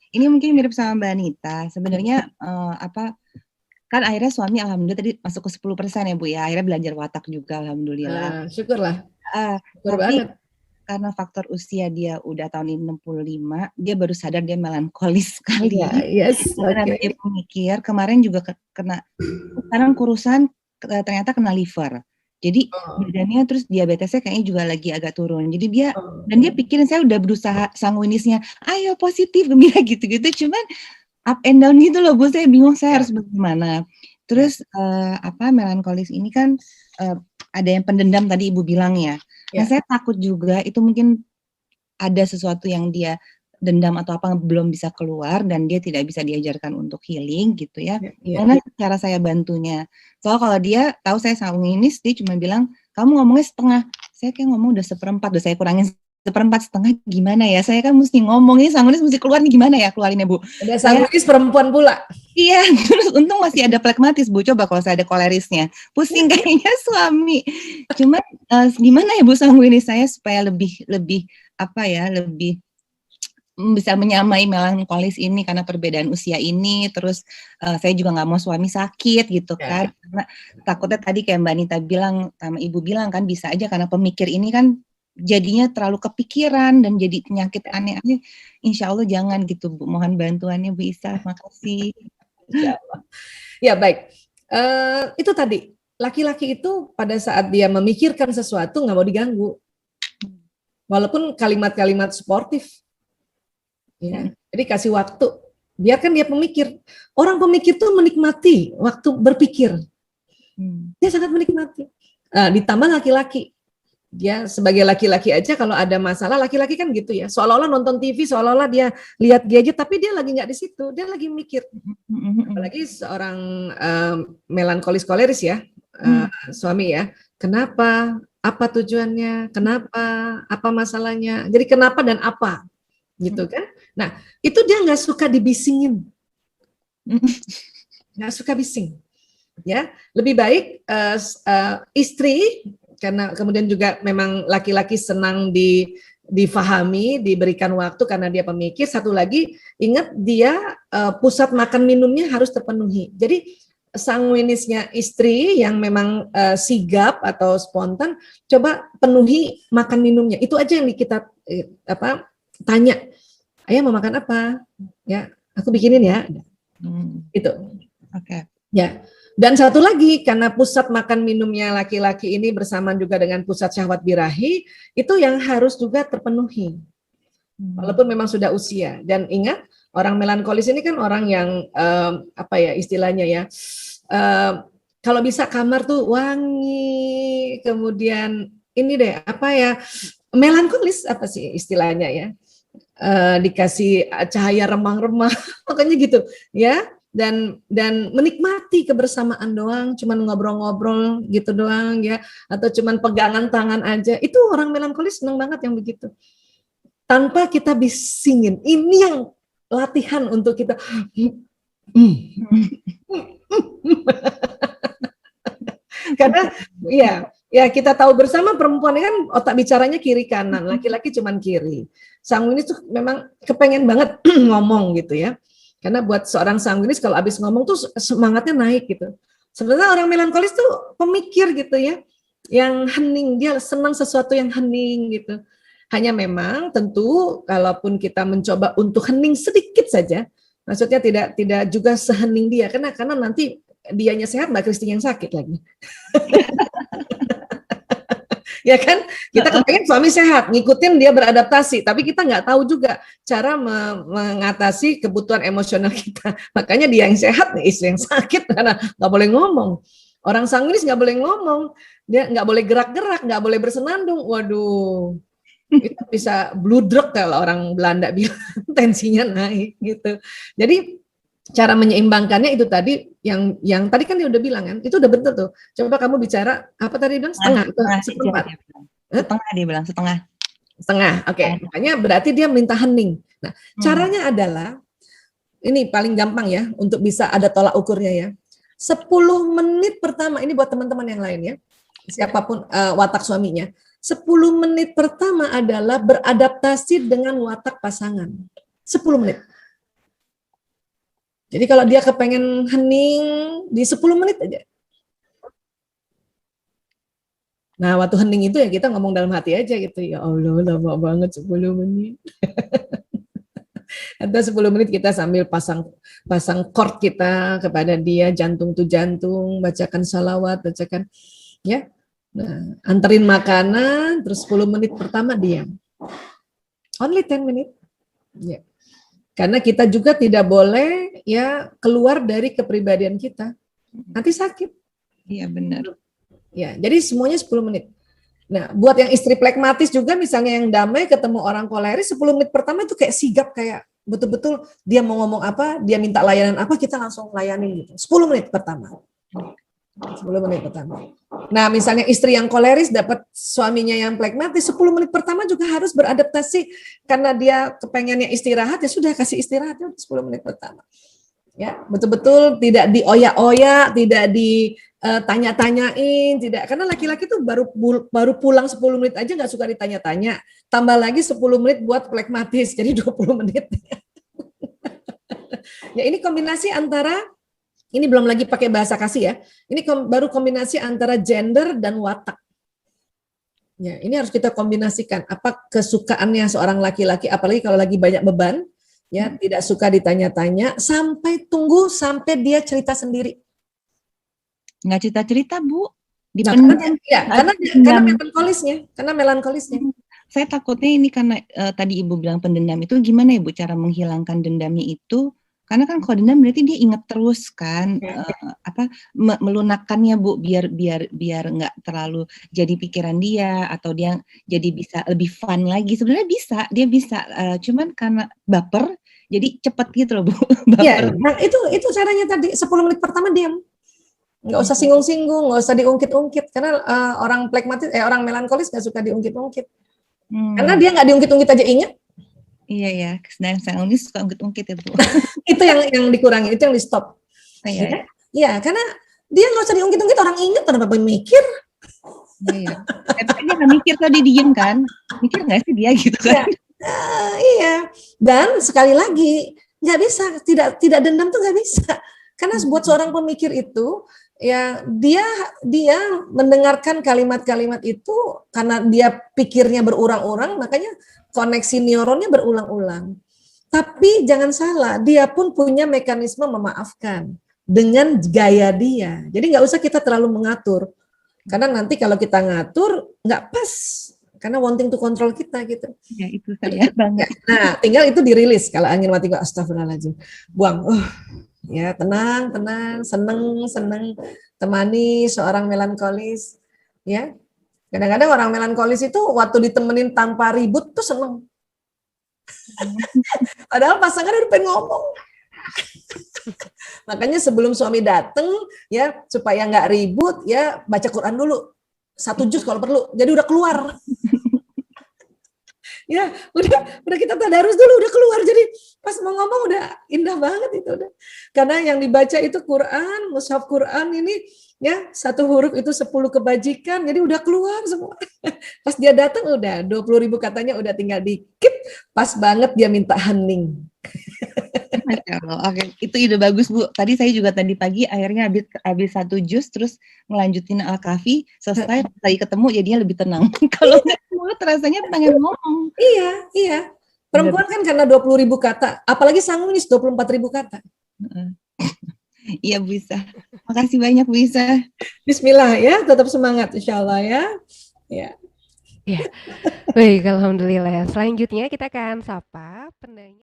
Ini mungkin mirip sama Mbak Anita. Sebenarnya kan akhirnya suami alhamdulillah tadi masuk ke 10% ya Bu ya. Akhirnya belajar watak juga alhamdulillah. Syukurlah. Syukur Tapi banget. karena faktor usia dia udah tahun ini 65, dia baru sadar dia melankolis sekali. Yes, Ternyata dia pemikir, kemarin juga kena, sekarang kurusan ternyata kena liver. Jadi badannya terus diabetesnya kayaknya juga lagi agak turun. Jadi dia dan dia pikirin saya udah berusaha sanguinisnya, ayo positif gembira gitu-gitu, cuman up and down gitu loh Bu. Saya bingung saya harus bagaimana. Terus melankolis ini kan ada yang pendendam tadi Ibu bilang ya. Nah saya takut juga itu mungkin ada sesuatu yang dia dendam atau apa belum bisa keluar dan dia tidak bisa diajarkan untuk healing gitu ya. Karena cara saya bantunya. Soalnya kalau dia tahu saya sanguinis, dia cuma bilang, kamu ngomongnya setengah. Saya kayak ngomong udah 1/4, udah saya kurangin 1/4 gimana ya? Saya kan mesti ngomong ini sanguinis mesti keluar nih gimana ya keluarinnya Bu? Udah sanguinis perempuan pula. Iya, terus untung masih ada flegmatis Bu. Coba kalau saya ada kolerisnya, pusing kayaknya suami. Cuman gimana ya Bu sanguinis saya supaya lebih bisa menyamai melankolis ini karena perbedaan usia ini. Terus saya juga nggak mau suami sakit gitu kan. Karena takutnya tadi kayak Mbak Anita bilang sama Ibu bilang kan bisa aja karena pemikir ini kan jadinya terlalu kepikiran dan jadi penyakit aneh-aneh. Insya Allah jangan gitu Bu. Mohon bantuannya Bu Isa. Makasih. Insya Allah. Ya baik. Itu tadi laki-laki itu pada saat dia memikirkan sesuatu nggak mau diganggu. Walaupun kalimat-kalimat sportif. Ya. Jadi kasih waktu, biarkan dia pemikir. Orang pemikir tuh menikmati waktu berpikir. Dia sangat menikmati. Ditambah laki-laki, dia sebagai laki-laki aja kalau ada masalah, laki-laki kan gitu ya. Seolah-olah nonton TV, seolah-olah dia lihat gadget, tapi dia lagi nggak di situ, dia lagi mikir. Apalagi seorang melankolis koleris ya, suami ya. Kenapa? Apa tujuannya? Kenapa? Apa masalahnya? Jadi kenapa dan apa? Gitu kan? Nah, itu dia nggak suka dibisingin, nggak suka bising, ya. Lebih baik istri, karena kemudian juga memang laki-laki senang difahami, diberikan waktu karena dia pemikir. Satu lagi, ingat dia pusat makan minumnya harus terpenuhi. Jadi sanguinisnya istri yang memang sigap atau spontan, coba penuhi makan minumnya. Itu aja yang kita tanya. Ayah mau makan apa? Ya, aku bikinin ya. Itu. Oke. Ya. Dan satu lagi, karena pusat makan minumnya laki-laki ini bersamaan juga dengan pusat syahwat birahi, itu yang harus juga terpenuhi. Walaupun memang sudah usia. Dan ingat, orang melankolis ini kan orang yang istilahnya ya. Kalau bisa kamar tuh wangi, kemudian ini deh melankolis apa sih istilahnya ya? Dikasih cahaya remang-remang, pokoknya gitu ya, dan menikmati kebersamaan doang, cuman ngobrol-ngobrol gitu doang ya, atau cuman pegangan tangan aja, itu orang melankolis seneng banget yang begitu, tanpa kita bisingin. Ini yang latihan untuk kita karena ya kita tahu bersama perempuan kan otak bicaranya kiri kanan, laki-laki cuman kiri. Sanguinis tuh memang kepengen banget ngomong gitu ya. Karena buat seorang sanguinis kalau habis ngomong tuh semangatnya naik gitu. Sebenarnya orang melankolis tuh pemikir gitu ya, yang hening, dia senang sesuatu yang hening gitu. Hanya memang tentu kalaupun kita mencoba untuk hening sedikit saja, maksudnya tidak juga sehening dia, karena nanti dianya sehat, Mbak Kristi yang sakit lagi. Ya kan, kita kepengen suami sehat, ngikutin dia beradaptasi, tapi kita nggak tahu juga cara mengatasi kebutuhan emosional kita. Makanya dia yang sehat, istri yang sakit, karena nggak boleh ngomong. Orang sanguinis nggak boleh ngomong, dia nggak boleh gerak-gerak, nggak boleh bersenandung. Waduh, itu bisa bludruk kalau orang Belanda bilang, tensinya naik gitu. Jadi cara menyeimbangkannya itu tadi yang tadi kan dia udah bilang kan, itu udah betul tuh. Coba kamu bicara apa tadi bilang setengah, seperempat. Setengah dia bilang setengah. Oke. Makanya berarti dia minta hening. Nah, caranya adalah ini paling gampang ya untuk bisa ada tolak ukurnya ya. 10 menit pertama ini buat teman-teman yang lain ya. Siapapun watak suaminya. 10 menit pertama adalah beradaptasi dengan watak pasangan. 10 menit. Jadi kalau dia kepengen hening di 10 menit aja. Nah, waktu hening itu ya kita ngomong dalam hati aja gitu. Ya Allah, lama banget 10 menit. Atau 10 menit kita sambil pasang chord kita kepada dia, jantung tuh jantung, bacakan salawat, bacakan ya. Nah, anterin makanan, terus 10 menit pertama diam. Only 10 menit. Ya. Karena kita juga tidak boleh ya keluar dari kepribadian kita. Nanti sakit. Iya benar. Ya, jadi semuanya 10 menit. Nah, buat yang istri flekmatis juga misalnya yang damai ketemu orang koleris 10 menit pertama itu kayak sigap, kayak betul-betul dia mau ngomong apa, dia minta layanan apa, kita langsung layanin gitu. 10 menit pertama. 10 menit pertama. Nah, misalnya istri yang koleris dapat suaminya yang flekmatis 10 menit pertama juga harus beradaptasi karena dia kepengennya istirahat, ya sudah kasih istirahatnya 10 menit pertama. Ya, betul-betul tidak dioyak-oyak, tidak ditanya-tanyain, tidak. Karena laki-laki tuh baru pulang 10 menit aja nggak suka ditanya-tanya. Tambah lagi 10 menit buat flekmatis, jadi 20 menit. Ya, ini kombinasi antara, ini belum lagi pakai bahasa kasih ya. Ini baru kombinasi antara gender dan watak. Ya, ini harus kita kombinasikan. Apa kesukaannya seorang laki-laki, apalagi kalau lagi banyak beban, ya tidak suka ditanya-tanya, sampai dia cerita sendiri. Nggak cerita-cerita Bu, dipendam. Ya, karena melankolisnya. Saya takutnya ini karena tadi Ibu bilang pendendam itu gimana ya Bu cara menghilangkan dendamnya itu? Karena kan kalau dendam berarti dia ingat terus kan, melunakkannya Bu, biar nggak terlalu jadi pikiran dia, atau dia jadi bisa lebih fun lagi. Sebenarnya dia bisa, cuman karena baper jadi cepet gitu loh Bu. Iya, nah itu caranya tadi 10 menit pertama diam. Nggak usah singgung-singgung, nggak usah diungkit-ungkit, karena orang flekmatis, orang melankolis nggak suka diungkit-ungkit. Karena dia nggak diungkit-ungkit aja ingat. Iya ya, dan saya suka ungkit-ungkit itu. Itu yang dikurangi, itu yang di stop. Iya, karena dia nggak usah diungkit-ungkit, orang ingat, kenapa mikir? Iya. Tapi dia nggak mikir, tadi diem kan? Mikir nggak sih dia gitu kan? Iya. Dan sekali lagi nggak bisa, tidak dendam tuh nggak bisa. Karena buat seorang pemikir itu, ya dia mendengarkan kalimat-kalimat itu karena dia pikirnya berulang-ulang, makanya koneksi neuronnya berulang-ulang. Tapi jangan salah, dia pun punya mekanisme memaafkan dengan gaya dia. Jadi nggak usah kita terlalu mengatur, karena nanti kalau kita ngatur nggak pas, karena wanting to control kita gitu. Ya itu saya banget. Nah, tinggal itu dirilis. Kalau angin mati kok astagfirullahaladzim, buang. Ya tenang, seneng temani seorang melankolis. Ya, kadang-kadang orang melankolis itu waktu ditemenin tanpa ribut tuh seneng. Padahal pasangan udah pengen ngomong. Makanya sebelum suami dateng, ya supaya nggak ribut, ya baca Quran dulu 1 juz kalau perlu. Jadi udah keluar. Ya, udah kita tadarus dulu, udah keluar. Jadi pas mau ngomong udah indah banget itu udah. Karena yang dibaca itu Quran, mushaf Quran ini ya 1 huruf itu 10 kebajikan. Jadi udah keluar semua. Pas dia datang udah 20.000 katanya udah tinggal dikit, pas banget dia minta hening. Masya Allah. Oke, itu ide bagus Bu. Tadi saya juga tadi pagi akhirnya habis 1 juz terus ngelanjutin Al-Kahfi, selesai lagi ketemu jadinya lebih tenang. Kalau nggak mulut rasanya pengen ngomong. Iya. Perempuan kan karena 20.000 kata, apalagi sang nulis 24.000 kata. Iya bisa. Makasih banyak Bu Isa. Bismillah ya, tetap semangat insya Allah ya. Ya. Baik, alhamdulillah. Selanjutnya kita akan sapa penanya.